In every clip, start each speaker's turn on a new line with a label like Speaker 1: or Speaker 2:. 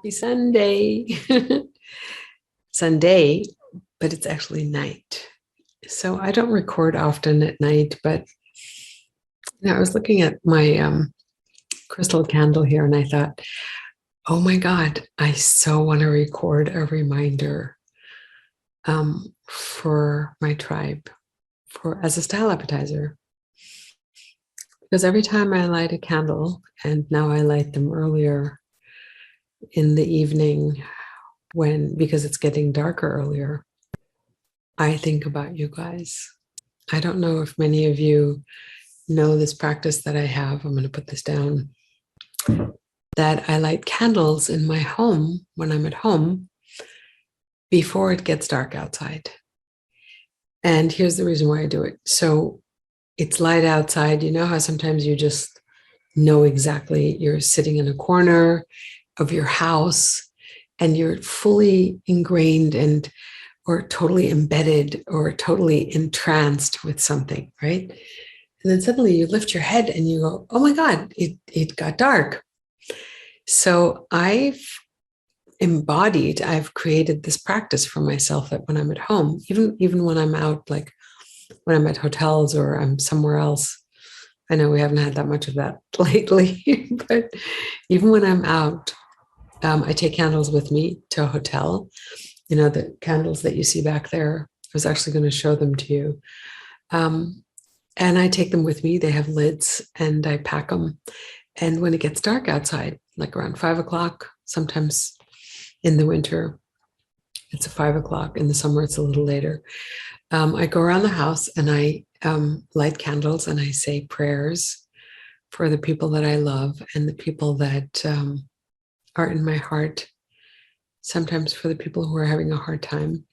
Speaker 1: Happy Sunday. Sunday, but it's actually night. So I don't record often at night, but I was looking at my crystal candle here and I thought, oh my God, I so want to record a reminder for my tribe as a style appetizer. Because every time I light a candle, and now I light them earlier in the evening because it's getting darker earlier, I think about you guys. I don't know if many of you know this practice that I have. I'm going to put this down. That I light candles in my home when I'm at home before it gets dark outside. And here's the reason why I do it. So it's light outside. You know how sometimes you just know exactly you're sitting in a corner of your house and you're fully ingrained or totally embedded or totally entranced with something, right? And then suddenly you lift your head and you go, oh my God, it got dark. So I've created this practice for myself that when I'm at home, even when I'm out, like when I'm at hotels or I'm somewhere else, I know we haven't had that much of that lately, but even when I'm out, I take candles with me to a hotel. You know, the candles that you see back there, I was actually going to show them to you. And I take them with me. They have lids and I pack them. And when it gets dark outside, like around 5 o'clock, sometimes in the winter, it's 5 o'clock. In the summer, it's a little later. I go around the house and I light candles and I say prayers for the people that I love and the people that are in my heart, sometimes for the people who are having a hard time.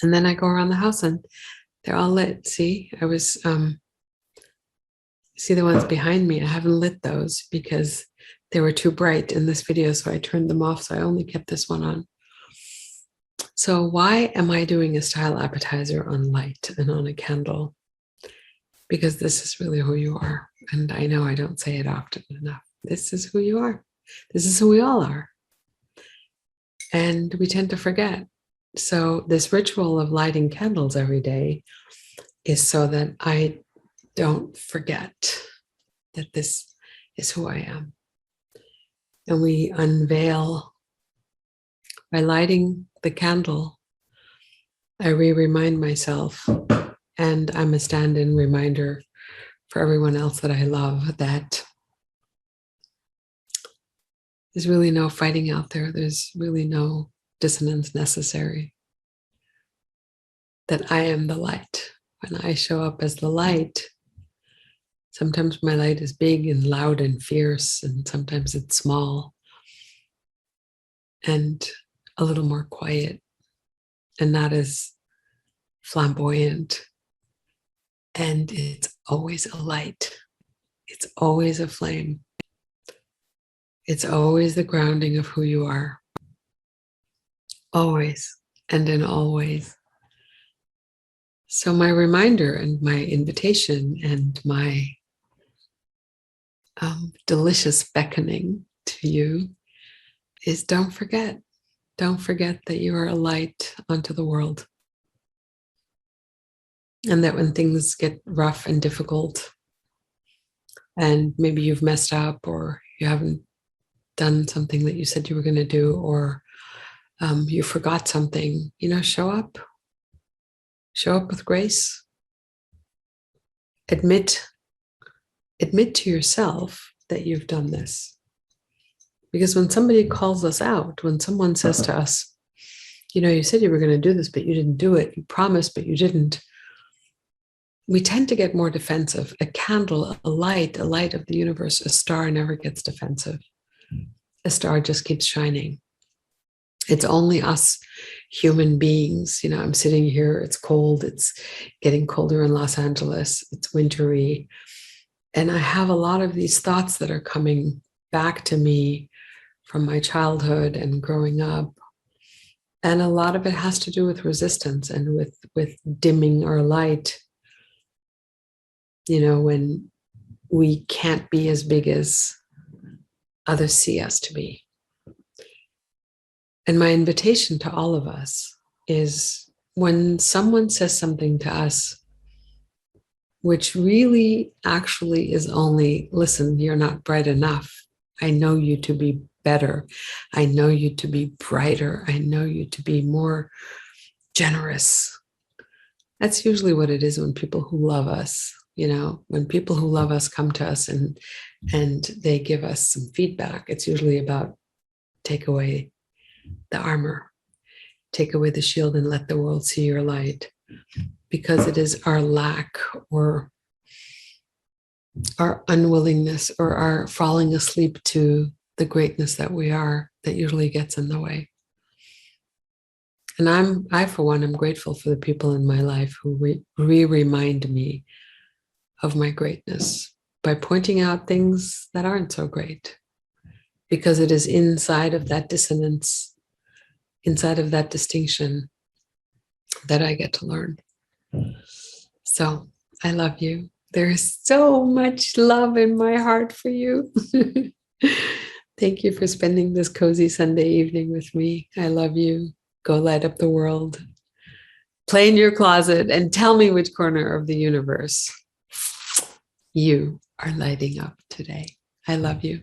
Speaker 1: And then I go around the house and they're all lit. See, see the ones behind me. I haven't lit those because they were too bright in this video. So I turned them off. So I only kept this one on. So why am I doing a style appetizer on light and on a candle? Because this is really who you are. And I know I don't say it often enough. This is who you are. This is who we all are. And we tend to forget. So this ritual of lighting candles every day is so that I don't forget that this is who I am. And we unveil by lighting the candle. I remind myself, and I'm a stand-in reminder for everyone else that I love, that there's really no fighting out there. There's really no dissonance necessary. That I am the light. When I show up as the light, sometimes my light is big and loud and fierce, and sometimes it's small and a little more quiet and not as flamboyant. And it's always a light. It's always a flame. It's always the grounding of who you are. Always and in all ways. So my reminder and my invitation and my delicious beckoning to you is don't forget that you are a light unto the world. And that when things get rough and difficult, and maybe you've messed up or you haven't done something that you said you were going to do, or you forgot something, show up. Show up with grace. Admit to yourself that you've done this. Because when somebody calls us out, when someone says to us, you said you were going to do this, but you didn't do it. You promised, but you didn't. We tend to get more defensive. A candle, a light of the universe, a star never gets defensive. A star just keeps shining. It's only us human beings. I'm sitting here, it's cold, it's getting colder in Los Angeles, it's wintry. And I have a lot of these thoughts that are coming back to me from my childhood and growing up. And a lot of it has to do with resistance and with dimming our light. When we can't be as big as others see us to be. And my invitation to all of us is when someone says something to us, which really actually is only, listen, you're not bright enough. I know you to be better. I know you to be brighter. I know you to be more generous. That's usually what it is when people who love us, when people who love us come to us and they give us some feedback, it's usually about take away the armor, take away the shield and let the world see your light, because it is our lack or our unwillingness or our falling asleep to the greatness that we are that usually gets in the way. And I for one, am grateful for the people in my life who remind me of my greatness by pointing out things that aren't so great, because it is inside of that dissonance, inside of that distinction, that I get to learn. So I love you. There is so much love in my heart for you. Thank you for spending this cozy Sunday evening with me. I love you. Go light up the world. Play in your closet and tell me which corner of the universe you are lighting up today. I love you.